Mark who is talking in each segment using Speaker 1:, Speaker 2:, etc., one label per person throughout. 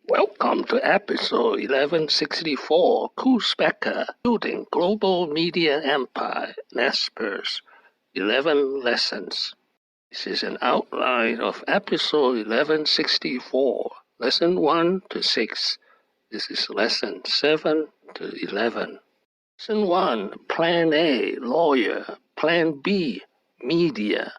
Speaker 1: Welcome to episode 1164, Koos Bekker, Building Global Media Empire, Naspers, 11 Lessons. This is an outline of episode 1164, lesson 1 to 6. This is lesson 7 to 11. Lesson 1, Plan A, lawyer. Plan B, media.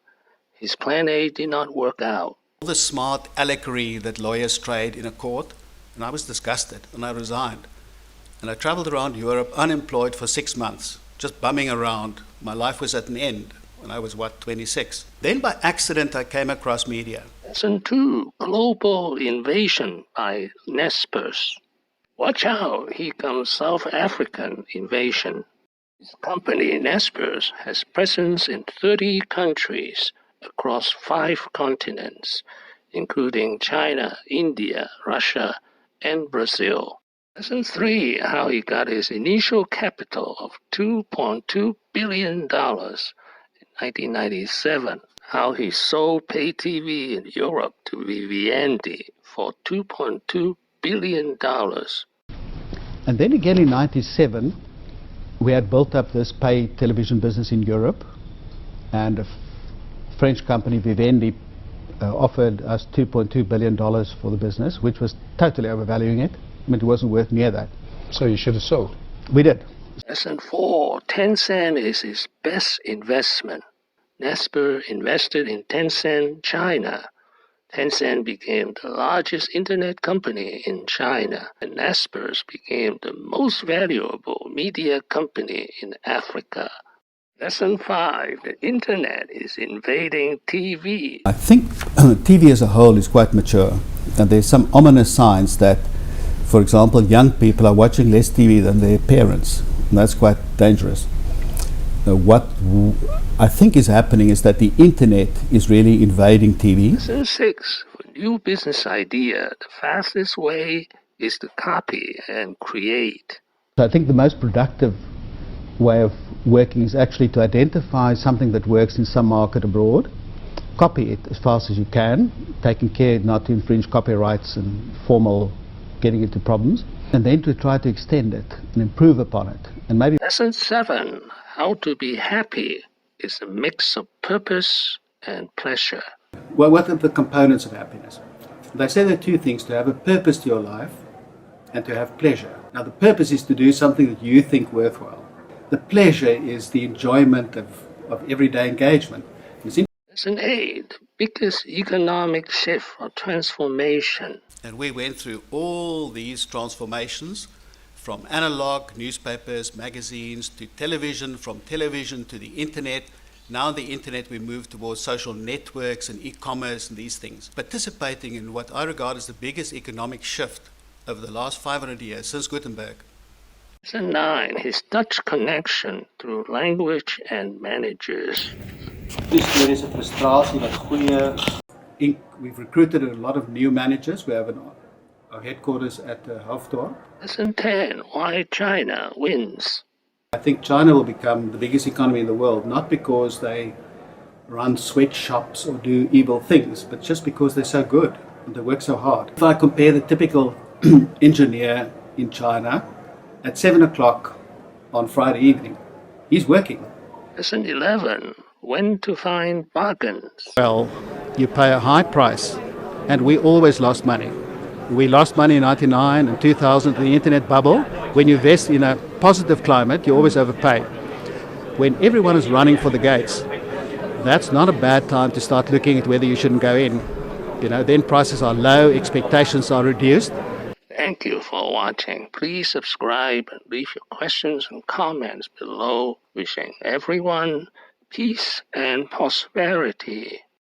Speaker 1: His plan A did not work out.
Speaker 2: All the smart allegory that lawyers trade in a court, and I was disgusted, and I resigned. And I traveled around Europe unemployed for 6 months, just bumming around. My life was at an end when I was, 26. Then by accident I came across media.
Speaker 1: Lesson 2, Global Invasion by Naspers. Watch out, here comes South African invasion. This company, Naspers, has presence in 30 countries across 5 continents, including China, India, Russia, and Brazil. Lesson 3, how he got his initial capital of $2.2 billion in 1997. How he sold pay TV in Europe to Viviendi for $2.2 billion.
Speaker 3: And then again in 97, we had built up this pay television business in Europe, and a French company, Viviendi, offered us $2.2 billion for the business, which was totally overvaluing it. I mean, it wasn't worth near that.
Speaker 4: So you should have sold.
Speaker 3: We did.
Speaker 1: Lesson 4, Tencent is his best investment. Naspers invested in Tencent China. Tencent became the largest internet company in China, and Naspers became the most valuable media company in Africa. Lesson 5, the internet is invading TV.
Speaker 2: I think TV as a whole is quite mature, and there's some ominous signs that, for example, young people are watching less TV than their parents, and that's quite dangerous. What I think is happening is that the internet is really invading TV.
Speaker 1: Lesson 6, for new business idea, the fastest way is to copy and create.
Speaker 3: So I think the most productive way of working is actually to identify something that works in some market abroad, copy it as fast as you can, taking care not to infringe copyrights and getting into problems, and then to try to extend it and improve upon it. And maybe
Speaker 1: Lesson 7, how to be happy is a mix of purpose and pleasure.
Speaker 2: Well, what are the components of happiness? They say there are 2 things: to have a purpose to your life and to have pleasure. Now, the purpose is to do something that you think worthwhile. The pleasure is the enjoyment of everyday engagement.
Speaker 1: Lesson 8, biggest economic shift or transformation.
Speaker 2: And we went through all these transformations, from analog newspapers, magazines, to television, from television to the internet. Now on the internet we move towards social networks and e-commerce and these things. Participating in what I regard as the biggest economic shift over the last 500 years since Gutenberg.
Speaker 1: Lesson 9, his Dutch connection through language and managers.
Speaker 2: We've recruited a lot of new managers. We have our headquarters at Hoofddorp.
Speaker 1: Lesson 10, why China wins.
Speaker 2: I think China will become the biggest economy in the world, not because they run sweatshops or do evil things, but just because they're so good and they work so hard. If I compare the typical engineer in China, at 7 o'clock on Friday evening, he's working.
Speaker 1: Lesson 11, when to find bargains.
Speaker 3: well, you pay a high price, and we always lost money. We lost money in 1999 and 2000, the internet bubble. When you invest in a positive climate, you always overpay. When everyone is running for the gates, that's not a bad time to start looking at whether you shouldn't go in. Then prices are low, expectations are reduced.
Speaker 1: Thank you for watching. Please subscribe and leave your questions and comments below. Wishing everyone peace and prosperity.